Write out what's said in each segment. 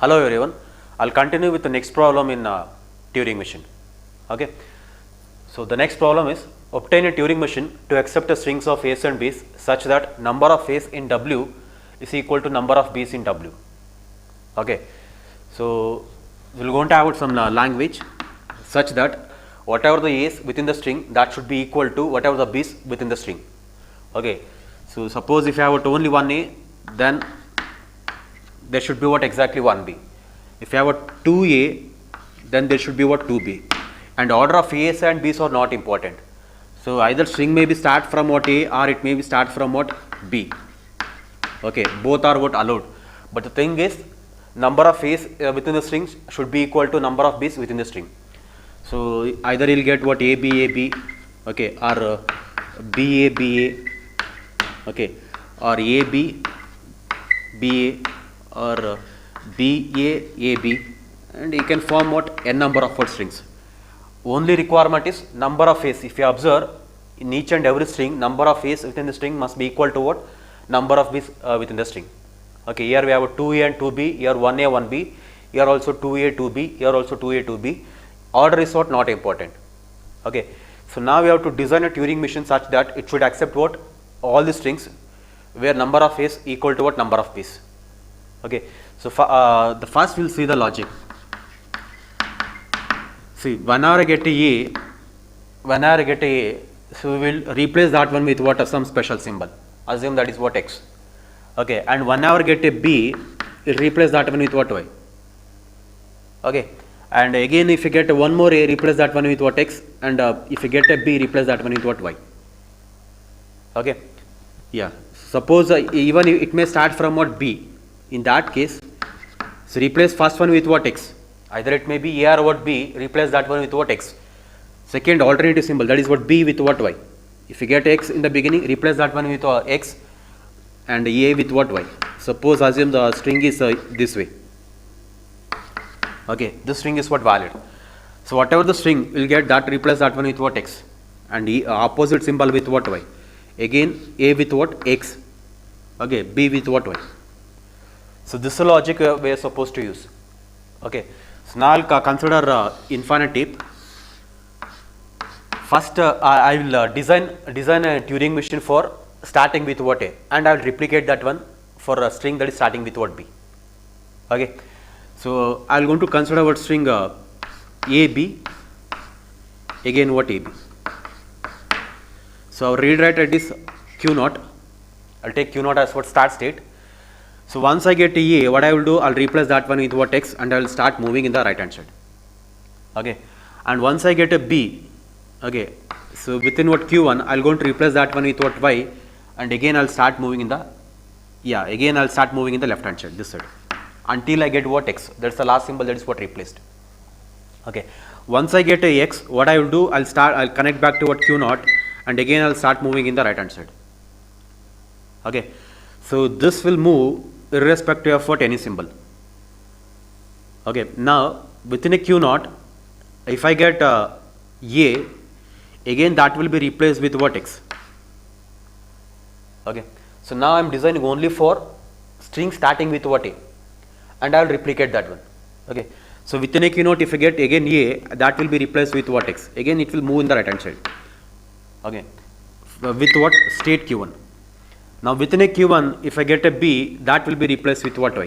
Hello everyone, I'll continue with the next problem in Turing machine. Okay. So the next problem is obtain a Turing machine to accept a strings of A's and B's such that number of A's in W is equal to number of B's in W. Okay. So we're going to have some language such that whatever the A's within the string, that should be equal to whatever the B's within the string. Okay. So suppose if I have only one A, then there should be what exactly 1B. If you have a 2A, then there should be what 2B. And order of A's and B's are not important. So either string may be start from what A or it may be start from what B. Okay, both are what allowed. But the thing is, number of A's within the string should be equal to number of B's within the string. So either you'll get what A B A B, okay, or B A B A, okay, or A B B A, or B A A B, and you can form what n number of word strings. Only requirement is number of A's. If you observe, in each and every string, number of A's within the string must be equal to what number of B's within the string. Okay, here we have a 2A and 2B, here 1A 1B, here also 2A 2B, here also 2A 2B. Order is what not important. Okay, so now we have to design a Turing machine such that it should accept what all the strings where number of A's equal to what number of B's. Okay, so the first we'll see the logic. See, whenever I get a, so we will replace that one with what some special symbol. Assume that is what X. Okay, and whenever I get a B, we'll replace that one with what Y. Okay, and again if you get one more A, replace that one with what X, and if you get a B, replace that one with what Y. Okay, yeah. Suppose even it may start from what B. In that case, so replace first one with what X. Either it may be A or what B, replace that one with what X. Second alternative symbol, that is what B with what Y. If you get X in the beginning, replace that one with X and A with what Y. Suppose assume the string is this way. Okay, this string is what valid. So whatever the string, will get that, replace that one with what X, and opposite symbol with what Y. Again A with what X. Okay, B with what Y. So this is the logic we are supposed to use. Okay, so now I'll consider infinitive. First I will design a Turing machine for starting with what A, and I will replicate that one for a string that is starting with what B. Okay, so I will going to consider what string AB, again what AB. So I will rewrite it is Q0. I will take Q0 as what start state. So once I get A, what I will do, I will replace that one with what X, and I will start moving in the right hand side. Okay, and once I get a B, okay, so within what Q1, I will going to replace that one with what Y, and again I will start moving in the, again I will start moving in the left hand side, this side, until I get what X. That's the last symbol, that is what replaced. Okay, once I get a X, what I will do, I will connect back to what Q0, and again I will start moving in the right hand side. Okay, so this will move irrespective of what any symbol. Okay, now within a Q0, if I get A, again that will be replaced with what X. Okay, so now I am designing only for string starting with what A, and I will replicate that one. Okay, so within a Q0, if I get again A, that will be replaced with what X. Again it will move in the right hand side. Okay, with what state Q1. Now within a Q1, if I get a B, that will be replaced with what Y.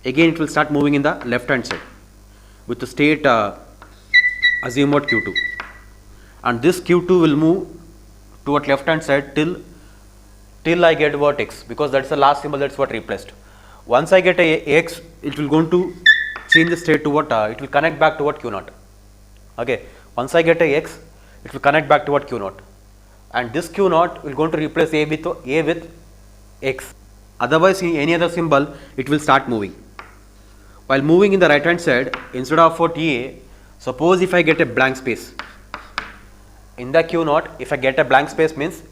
Again it will start moving in the left hand side with the state assume what Q2, and this Q2 will move to what left hand side till I get what X, because that's the last symbol, that's what replaced. Once I get a X, it will going to change the state to what it will connect back to what Q0. Okay, once I get a X, it will connect back to what Q0. And this Q0 will going to replace A with X. Otherwise, in any other symbol, it will start moving. While moving in the right hand side, instead of what A, suppose if I get a blank space. In the Q0, if I get a blank space, means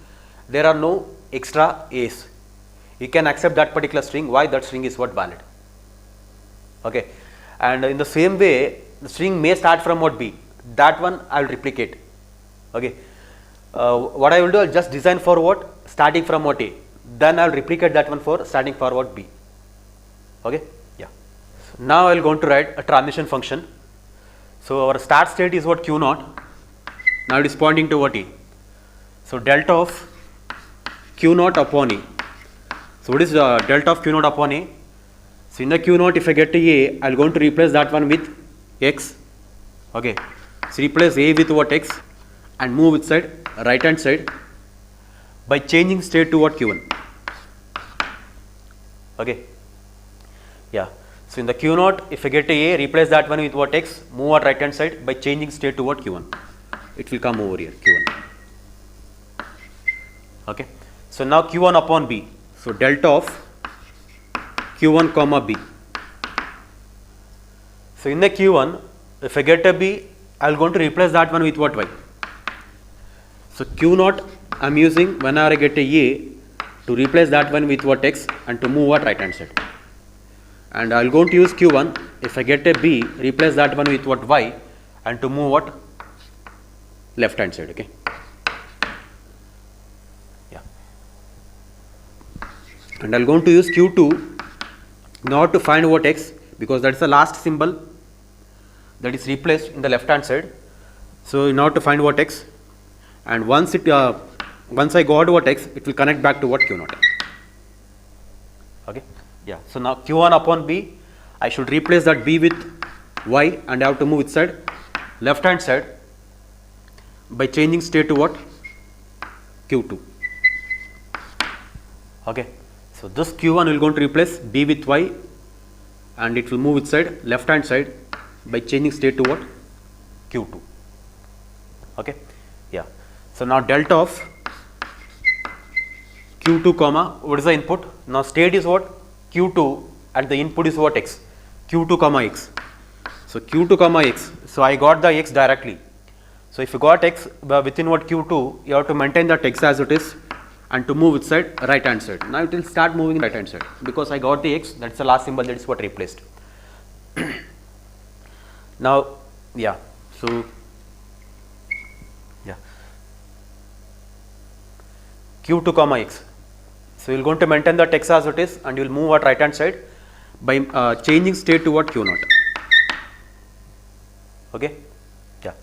there are no extra A's. You can accept that particular string. Why? That string is what valid. Okay, and in the same way, the string may start from what B. That one I will replicate. Okay. What I will do, I will just design for what starting from what A, then I will replicate that one for starting for what B. Okay, yeah. Now I will going to write a transition function. So our start state is what q naught. Now it is pointing to what e. So delta of q naught upon e. So what is delta of q naught upon a? So in the q naught, if I get a, I will going to replace that one with x. Okay. So replace a with what x and move its side, right hand side, by changing state to what q1. Okay. Yeah. So in the q naught, if I get a, replace that one with what x, move at right hand side by changing state to what q1. It will come over here q1. Okay. So now q1 upon b. So delta of q1 comma b. So in the q1, if I get a b, I will going to replace that one with what y. So q naught I am using whenever I get a to replace that one with what x and to move at right hand side. And I will going to use q1 if I get a b, replace that one with what y and to move what left hand side. Okay. Yeah. And I will going to use q2 now to find what x, because that is the last symbol that is replaced in the left hand side. So in order to find what x, and once I got what x, it will connect back to what q naught. Okay. Yeah. So now q1 upon b, I should replace that b with y and I have to move its side, left hand side, by changing state to what q2. Okay. So this q1 will going to replace b with y and it will move its side, left hand side, by changing state to what q2. Okay. Yeah. So now delta of q2 comma, what is the input? Now state is what q2 and the input is what x, q2 comma x. So q2 comma x. So I got the x directly. So if you got x within what q2, you have to maintain that x as it is and to move its side, right hand side. Now it will start moving right hand side because I got the x, that's the last symbol, that is what replaced. Now, yeah, so yeah, q2 comma x. So you will going to maintain that x as it is and you will move at right hand side by changing state to what q naught. Okay. Yeah.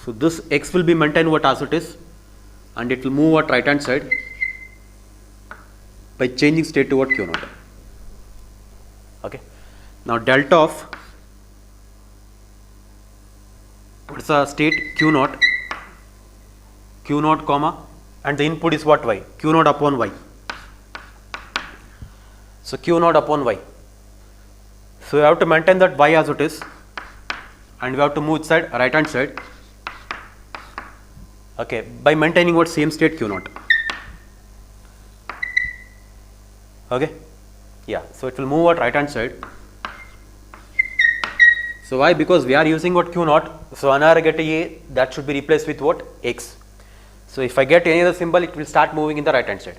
So this x will be maintained what as it is and it will move at right hand side by changing state to what q naught. Okay. Now delta of, what is the state q naught comma, and the input is what y, q naught upon y. So q naught upon y. So you have to maintain that y as it is and we have to move its side, right hand side, okay, by maintaining what same state q naught. Okay. Yeah. So it will move at right hand side. So why? Because we are using what q naught. So whenever I get a, that should be replaced with what x. So if I get any other symbol, it will start moving in the right hand side.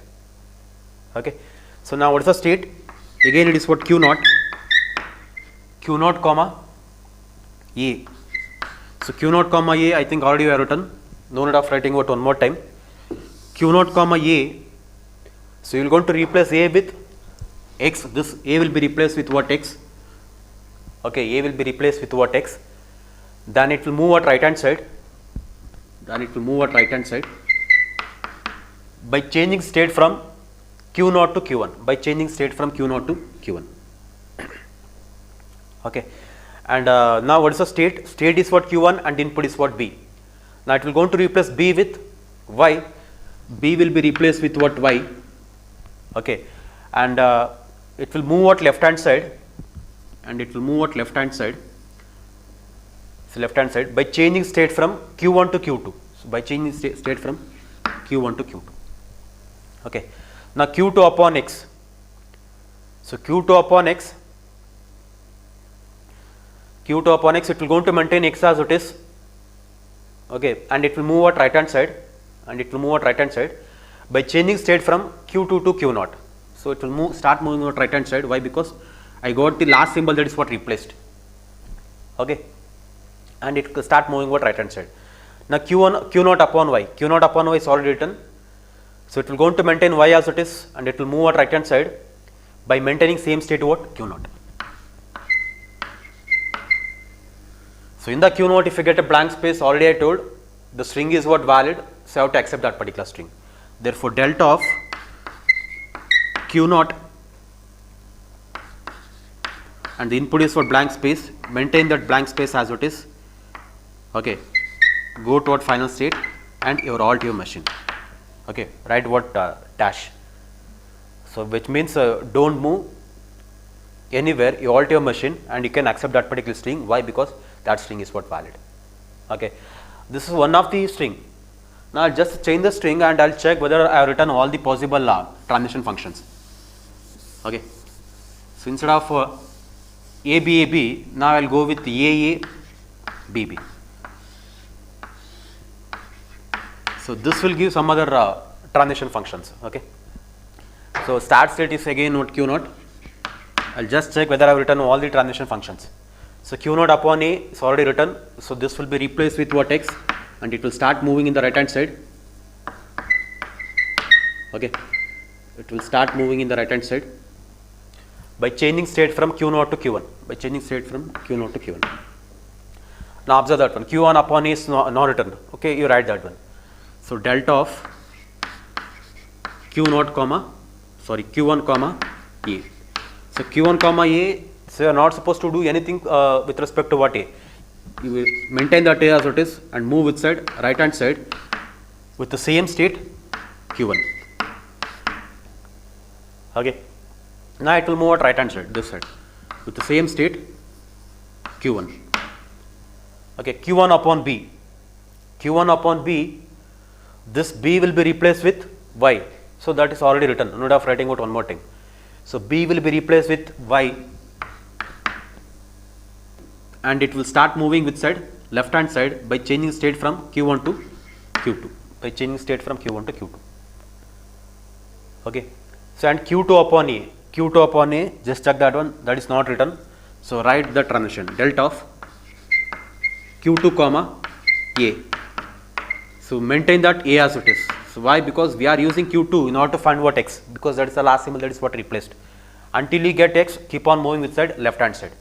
Okay. So now what is the state? Again it is what q naught comma a. So q naught comma a, I think already we have written, no need of writing what one more time. Q naught comma a. So you will going to replace a with x. This a will be replaced with what x. Okay, a will be replaced with what x. Then it will move at right hand side. By changing state from q naught to q1. Okay. And now what is the state? State is what q1 and input is what b. Now it will going to replace b with y. B will be replaced with what y. Okay. And it will move at left hand side. So left hand side by changing state from q1 to q2. So by changing state from q1 to q2. Okay. Now q2 upon x. So q2 upon x, it will going to maintain x as it is. Okay, and it will move at right hand side, by changing state from q2 to q naught. So it will start moving at right hand side. Why? Because I got the last symbol, that is what replaced. Okay, and it will start moving at right hand side. Now q naught upon y is already written. So it will going to maintain y as it is and it will move at right hand side by maintaining same state what q naught. So in the Q naught, if you get a blank space, already I told the string is what valid, so I have to accept that particular string. Therefore, delta of Q naught and the input is for blank space, maintain that blank space as it is, okay, go toward final state and your alt your machine, okay, write what dash. So which means don't move anywhere, you alt your machine and you can accept that particular string. Why? Because that string is what valid. Okay, this is one of the string. Now I'll just change the string and I'll check whether I have written all the possible transition functions. Okay, so instead of AB, now I'll go with AA, BB. So this will give some other transition functions. Okay, so start state is again not Q naught. I'll just check whether I have written all the transition functions. So Q naught upon A is already written. So this will be replaced with what X, and it will start moving in the right hand side. Okay, it will start moving in the right hand side by changing state from Q naught to Q1. By changing state from Q naught to Q1. Now observe that one. Q1 upon A is not written. Okay, you write that one. So delta of Q naught comma, sorry, Q1 comma A. So Q1 comma A, so you are not supposed to do anything with respect to what A. You will maintain that A as it is and move with side, right hand side with the same state Q1. Okay. Now it will move at right hand side, this side, with the same state Q1. Okay, Q1 upon B. Q1 upon B, this B will be replaced with Y. So that is already written, no need of writing out one more time. So B will be replaced with Y and it will start moving with side, left hand side by changing state from Q1 to Q2. By changing state from Q1 to Q2. Okay. So and Q2 upon A. Q2 upon A, just check that one, that is not written. So write the transition, delta of Q2 comma A. So maintain that A as it is. So why? Because we are using Q2 in order to find what X, because that is the last symbol, that is what replaced. Until you get X, keep on moving with side, left hand side.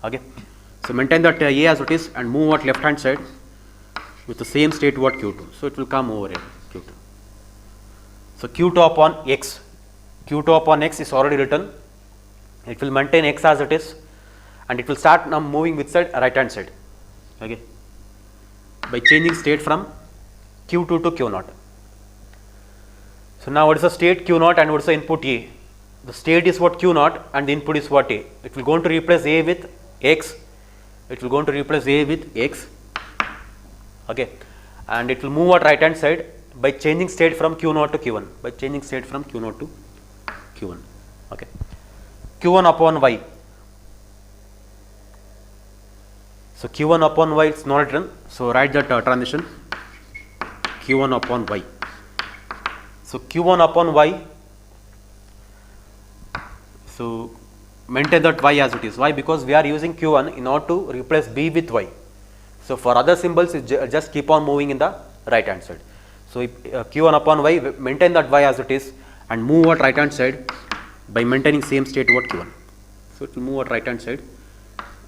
Okay. So maintain that A as it is and move at left hand side with the same state what Q2. So it will come over here, Q2. So Q2 upon X. Q2 upon X is already written. It will maintain X as it is and it will start now moving with side, right hand side. Okay. By changing state from Q2 to Q0. So now what is the state Q0 and what is the input A? The state is what Q0 and the input is what A. It will going to replace A with X. It will going to replace A with X. Okay. And it will move at right hand side by changing state from Q0 to Q1. By changing state from Q0 to Q1. Okay. Q1 upon Y. So Q1 upon Y is not written. So write that transition Q1 upon Y. So Q1 upon Y. So maintain that Y as it is. Why? Because we are using Q1 in order to replace B with Y. So for other symbols, just keep on moving in the right hand side. So if, Q1 upon Y, maintain that Y as it is and move at right hand side by maintaining same state what Q1. So it will move at right hand side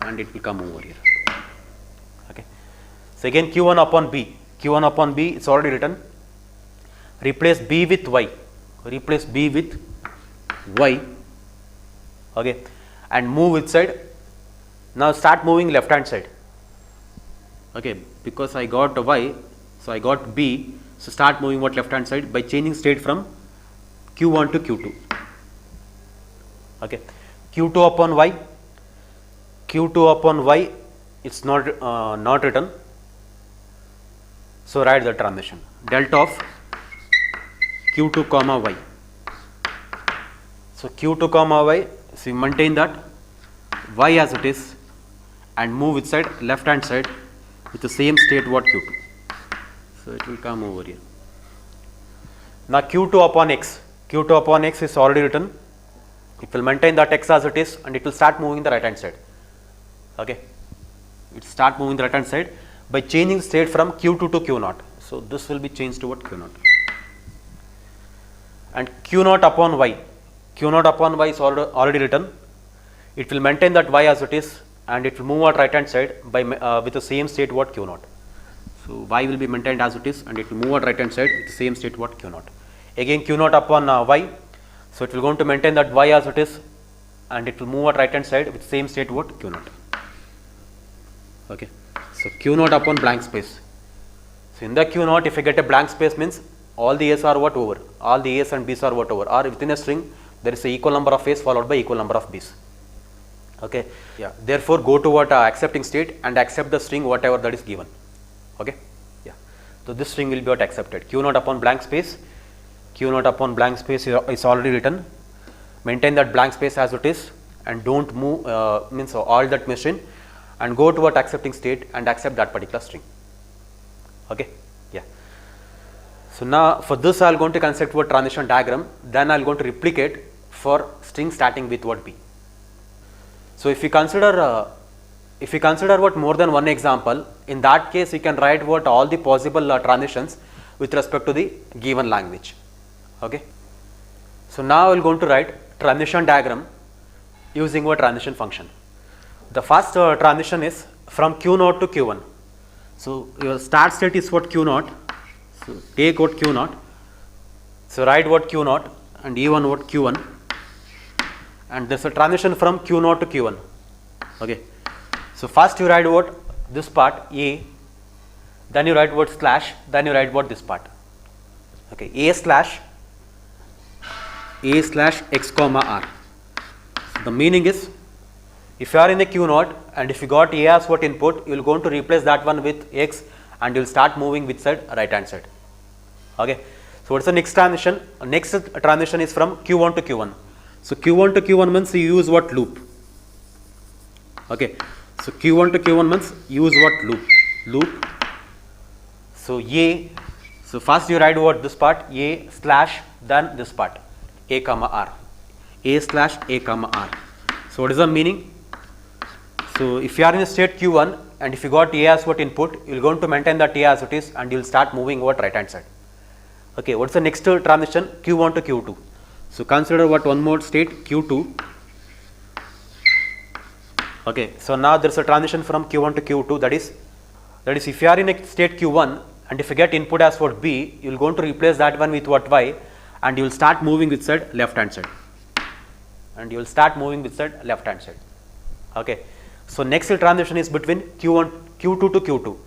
and it will come over here. Okay. So again Q1 upon B. Q1 upon B, it's already written. Replace B with Y. Replace B with Y. Okay. And move with side. Now start moving left hand side. Okay. Because I got Y, so I got B. So start moving what left hand side by changing state from Q1 to Q2. Okay. Q2 upon Y. Q2 upon Y, it's not written. So write the transition, delta of Q2 comma Y. So Q2 comma Y, so you maintain that Y as it is and move with side, left hand side with the same state what Q2. So it will come over here. Now Q2 upon X. Q2 upon X is already written. It will maintain that X as it is and it will start moving the right hand side. Okay. It start moving the right hand side by changing state from Q2 to Q0. So this will be changed to what Q0. And Q0 upon Y. Q0 upon Y is already written. It will maintain that Y as it is and it will move at right hand side by with the same state what q naught. So y will be maintained as it is and it will move at right hand side with the same state what q naught. Again q naught upon y, so it will going to maintain that y as it is and it will move at right hand side with same state what q naught. Okay. So q naught upon blank space. So in the q naught, if I get a blank space means all the a's are what over, all the a's and b's are what over, or within a string there is a equal number of a's followed by equal number of b's. Okay. Yeah. Therefore, go to what accepting state and accept the string whatever that is given. Okay. Yeah. So this string will be what accepted. Q naught upon blank space. Q naught upon blank space is already written. Maintain that blank space as it is and don't move means all that machine and go to what accepting state and accept that particular string. Okay. Yeah. So now for this I will going to construct what transition diagram, then I will going to replicate for string starting with what b. So if you consider what more than one example, in that case you can write what all the possible transitions with respect to the given language. Okay. So now I will going to write transition diagram using what transition function. The first transition is from q naught to q1. So your start state is what q naught. So take what q naught. So write what q naught and e1 what q1. And there is a transition from q naught to q1. Okay. So first you write what this part a, then you write what slash, then you write what this part. Okay. A slash x comma r. So the meaning is, if you are in the q naught and if you got a as what input, you will going to replace that one with x and you will start moving with side right hand side. Okay. So what is the next transition? Next transition is from q1 to q1. So q1 to q1 means you use what loop. Okay. So q1 to q1 means use what loop. So a, so first you write what this part a slash, then this part a comma r, a slash a comma r. So what is the meaning? So if you are in a state q1 and if you got a as what input, you will going to maintain that a as it is and you will start moving what right hand side. Okay. What is the next transition? q1 to q2. So consider what one more state q2. Okay. So now there is a transition from q1 to q2, that is if you are in a state q1 and if you get input as what b, you will going to replace that one with what y and you will start moving with side left hand side. Okay. So next transition is between q2 to q2.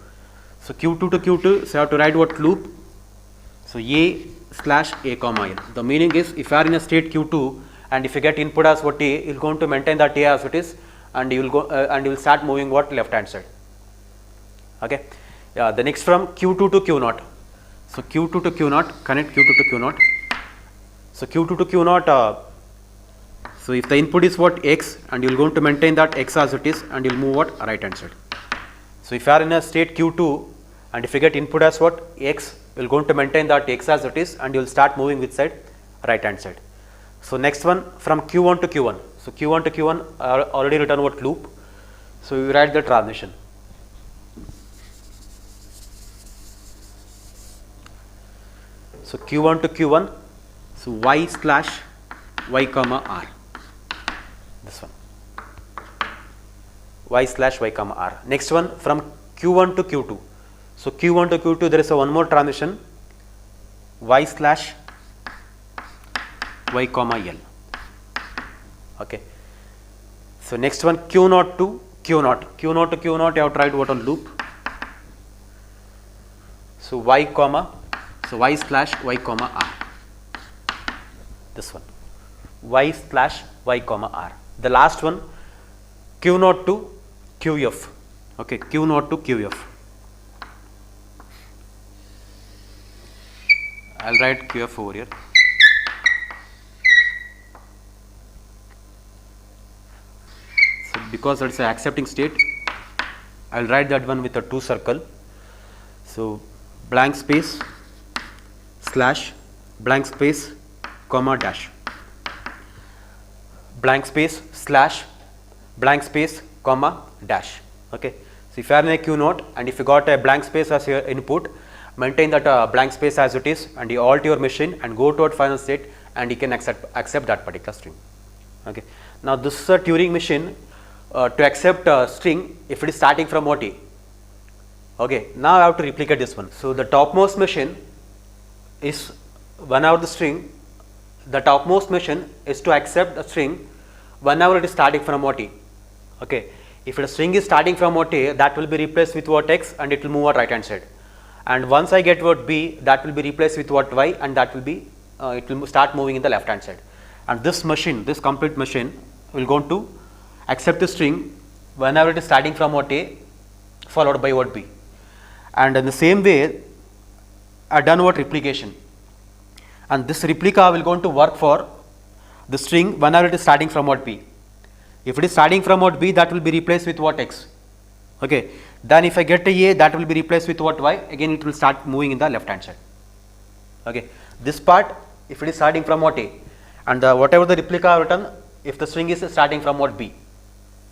So q2 to q2, so you have to write what loop. So a slash a comma l. The meaning is, if you are in a state q2 and if you get input as what a, you will going to maintain that a as it is and you will go and you will start moving what left hand side. Okay. Yeah. The next from q2 to q0. So q2 to q0, connect q2 to q0. So q2 to q0. So if the input is what x and you will going to maintain that x as it is and you will move what right hand side. So if you are in a state q2 and if you get input as what x, you will going to maintain that x as it is and you will start moving with side right hand side. So next one from q1 to q1. So q1 to q1 already written what loop. So you write the transition. So q1 to q1. So y slash y comma r. This one. Y slash y comma r. Next one from q1 to q2. So q1 to q2 there is a one more transition, y slash y comma l. Okay. So next one q0 to q0. q0 to q0 you have tried what on loop. So y slash y comma r. This one. Y slash y comma r. The last one q0 to qf. Okay, q0 to qf. I will write qf over here. So because that is an accepting state, I will write that one with a 2 circle. So blank space slash blank space comma dash. Blank space slash blank space comma dash. Okay. So if you are in a q0 and if you got a blank space as your input, maintain that blank space as it is and you alter your machine and go toward final state and you can accept that particular string. Okay. Now this is a Turing machine to accept a string if it is starting from what A. Okay, now I have to replicate this one. So the topmost machine is whenever the string, the topmost machine is to accept a string whenever it is starting from what A. Okay, if the string is starting from what A, that will be replaced with what X and it will move at right hand side. And once I get what B, that will be replaced with what Y and that will be, it will start moving in the left hand side. And this machine, this complete machine will go to accept the string whenever it is starting from what A followed by what B. And in the same way, I done what replication, and this replica will going to work for the string whenever it is starting from what B. If it is starting from what B, that will be replaced with what X. Okay. Then if I get a, that will be replaced with what Y. Again, it will start moving in the left hand side. Okay. This part, if it is starting from what A, and whatever the replica I written, if the string is starting from what B.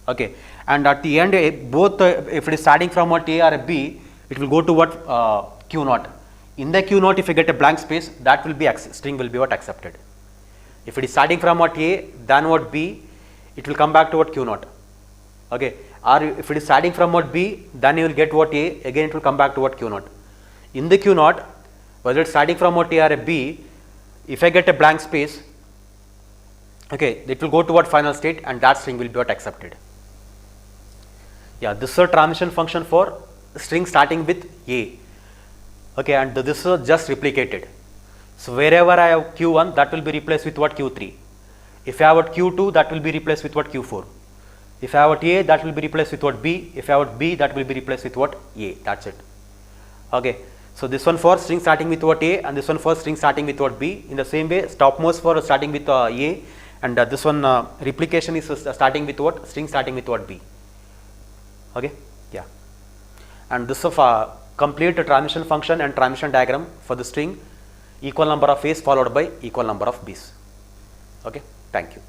Okay. And at the end, both if it is starting from what A or a B, it will go to what Q naught. In the Q naught, if you get a blank space, that will be string will be what accepted. If it is starting from what A, then what B, it will come back to what Q naught. Okay. Or if it is starting from what B, then you will get what A, again it will come back to what Q naught. In the Q naught, whether it is starting from what A or a B, if I get a blank space, okay, it will go to what final state and that string will be what accepted. Yeah, this is a transition function for string starting with A. Okay, and this is just replicated. So wherever I have Q1, that will be replaced with what Q3. If I have what Q2, that will be replaced with what Q4. If I have what A, that will be replaced with what B. If I have what B, that will be replaced with what A. That's it. Okay. So this one for string starting with what A and this one for string starting with what B. In the same way, topmost for starting with A and this one replication is starting with what string starting with what B. Okay. Yeah. And this of complete transition function and transition diagram for the string equal number of A's followed by equal number of B's. Okay. Thank you.